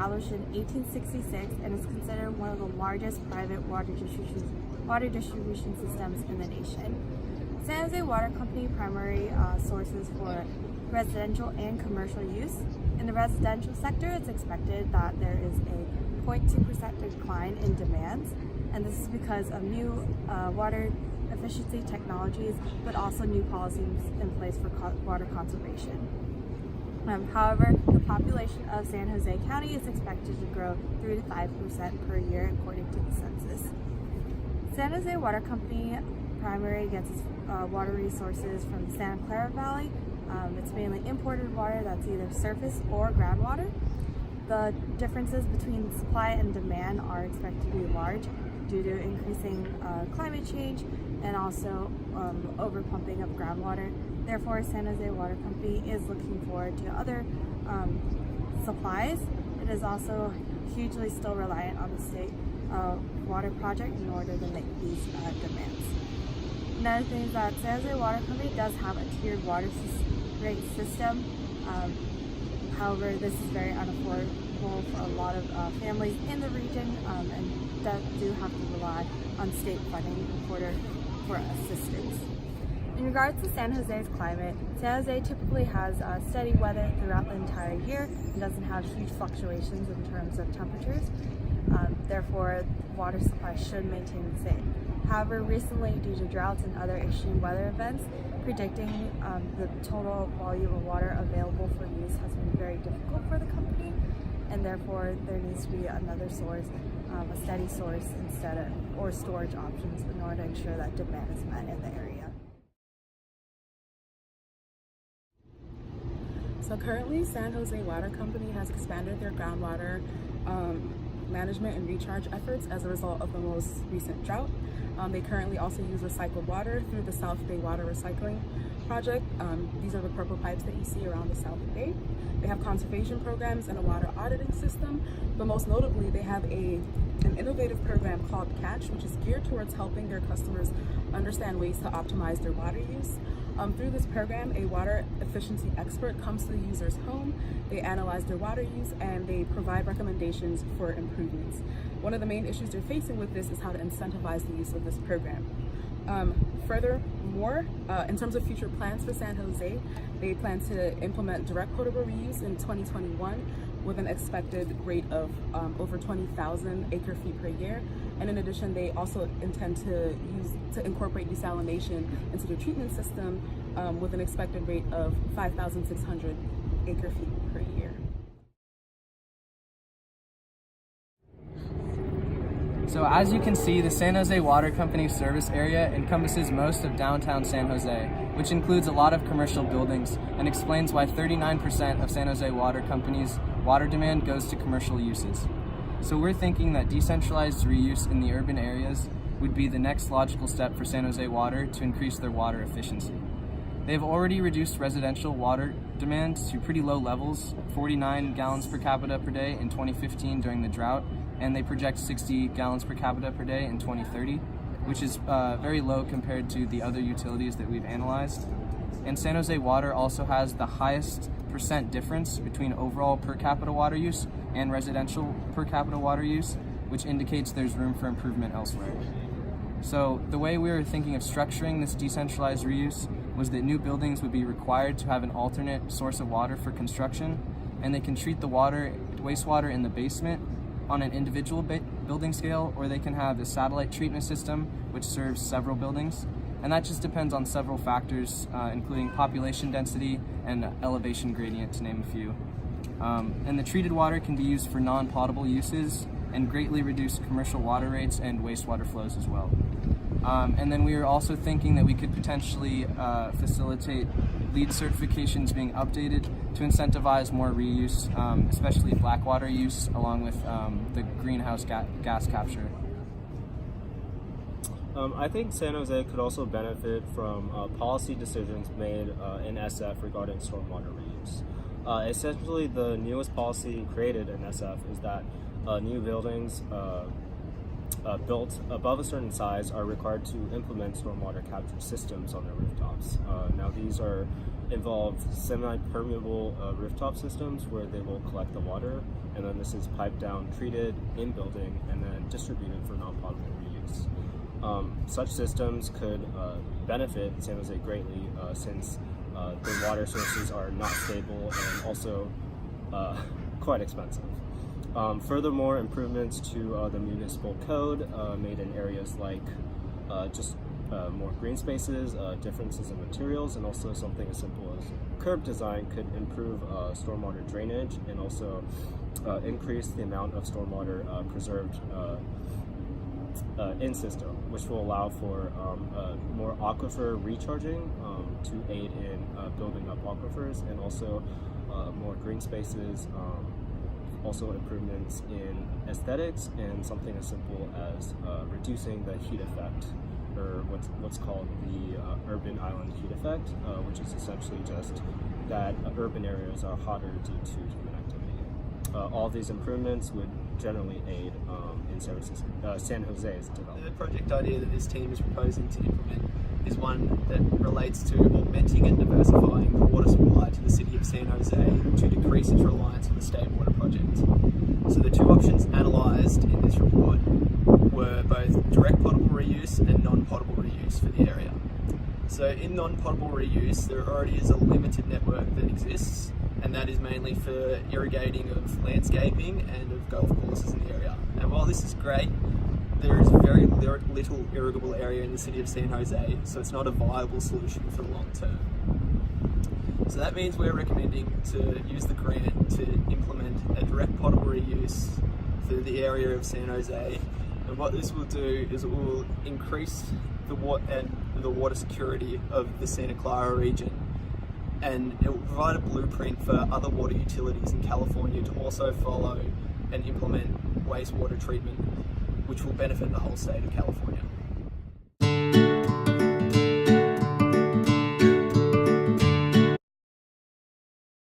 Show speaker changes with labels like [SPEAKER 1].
[SPEAKER 1] established in 1866 and is considered one of the largest private water distribution systems in the nation. San Jose Water Company primary sources for residential and commercial use. In the residential sector, it's expected that there is a 0.2% decline in demands, and this is because of new water efficiency technologies, but also new policies in place for water conservation. However, the population of San Jose County is expected to grow 3 to 5% per year according to the census. San Jose Water Company primary gets its water resources from the Santa Clara Valley. It's mainly imported water that's either surface or groundwater. The differences between supply and demand are expected to be large due to increasing climate change and also overpumping of groundwater. Therefore, San Jose Water Company is looking forward to other supplies. It is also hugely still reliant on the state water project in order to make these demands. Another thing is that San Jose Water Company does have a tiered water rate system. However, this is very unaffordable for a lot of families in the region and do have to rely on state funding in order for assistance. In regards to San Jose's climate, San Jose typically has steady weather throughout the entire year and doesn't have huge fluctuations in terms of temperatures. Therefore, water supply should maintain the same. However, recently, due to droughts and other extreme weather events, predicting the total volume of water available for use has been very difficult for the company, and therefore there needs to be another source, a steady source or storage options in order to ensure that demand is met in the area.
[SPEAKER 2] So currently, San Jose Water Company has expanded their groundwater management and recharge efforts as a result of the most recent drought. They currently also use recycled water through the South Bay Water Recycling Project. These are the purple pipes that you see around the South Bay. They have conservation programs and a water auditing system, but most notably they have an innovative program called Catch, which is geared towards helping their customers understand ways to optimize their water use. Through this program, a water efficiency expert comes to the user's home, they analyze their water use, and they provide recommendations for improvements. One of the main issues they're facing with this is how to incentivize the use of this program. Furthermore, in terms of future plans for San Jose, they plan to implement direct potable reuse in 2021 with an expected rate of over 20,000 acre-feet per year. And in addition, they also intend to incorporate desalination into the treatment system with an expected rate of 5,600 acre-feet per year.
[SPEAKER 3] So as you can see, the San Jose Water Company service area encompasses most of downtown San Jose, which includes a lot of commercial buildings and explains why 39% of San Jose Water Company's water demand goes to commercial uses. So we're thinking that decentralized reuse in the urban areas would be the next logical step for San Jose Water to increase their water efficiency. They've already reduced residential water demand to pretty low levels, 49 gallons per capita per day in 2015 during the drought, and they project 60 gallons per capita per day in 2030, which is very low compared to the other utilities that we've analyzed. And San Jose Water also has the highest percent difference between overall per capita water use and residential per capita water use, which indicates there's room for improvement elsewhere. So the way we were thinking of structuring this decentralized reuse was that new buildings would be required to have an alternate source of water for construction, and they can treat the wastewater in the basement on an individual building scale, or they can have a satellite treatment system which serves several buildings. And that just depends on several factors, including population density and elevation gradient, to name a few. And the treated water can be used for non-potable uses and greatly reduce commercial water rates and wastewater flows as well. And then we were also thinking that we could potentially facilitate LEED certifications being updated to incentivize more reuse, especially black water use, along with the greenhouse gas capture.
[SPEAKER 4] I think San Jose could also benefit from policy decisions made in SF regarding stormwater reuse. Essentially, the newest policy created in SF is that new buildings built above a certain size are required to implement stormwater capture systems on their rooftops. Now, these are involve semi-permeable rooftop systems where they will collect the water, and then this is piped down, treated in building, and then distributed for non-potable reuse. Such systems could benefit San Jose greatly since the water sources are not stable and also quite expensive. Furthermore, improvements to the municipal code made in areas like just more green spaces, differences in materials, and also something as simple as curb design could improve stormwater drainage and also increase the amount of stormwater preserved in system, which will allow for more aquifer recharging to aid in building up aquifers, and also more green spaces, also improvements in aesthetics, and something as simple as reducing the heat effect, or what's called the urban island heat effect, which is essentially just that urban areas are hotter due to human activity. All of these improvements would generally aid in San Jose's development.
[SPEAKER 5] The project idea that this team is proposing to implement is one that relates to augmenting and diversifying the water supply to the city of San Jose to decrease its reliance on the State Water Project. So the two options analysed in this report were both direct potable reuse and non-potable reuse for the area. So in non-potable reuse, there already is a limited network that exists, and that is mainly for irrigating of landscaping and of golf courses in the area. And while this is great, there is very little irrigable area in the city of San Jose, so it's not a viable solution for the long term. So that means we're recommending to use the grant to implement a direct potable reuse for the area of San Jose. And what this will do is it will increase the water security of the Santa Clara region, and it will provide a blueprint for other water utilities in California to also follow and implement wastewater treatment, which will benefit the whole state of California.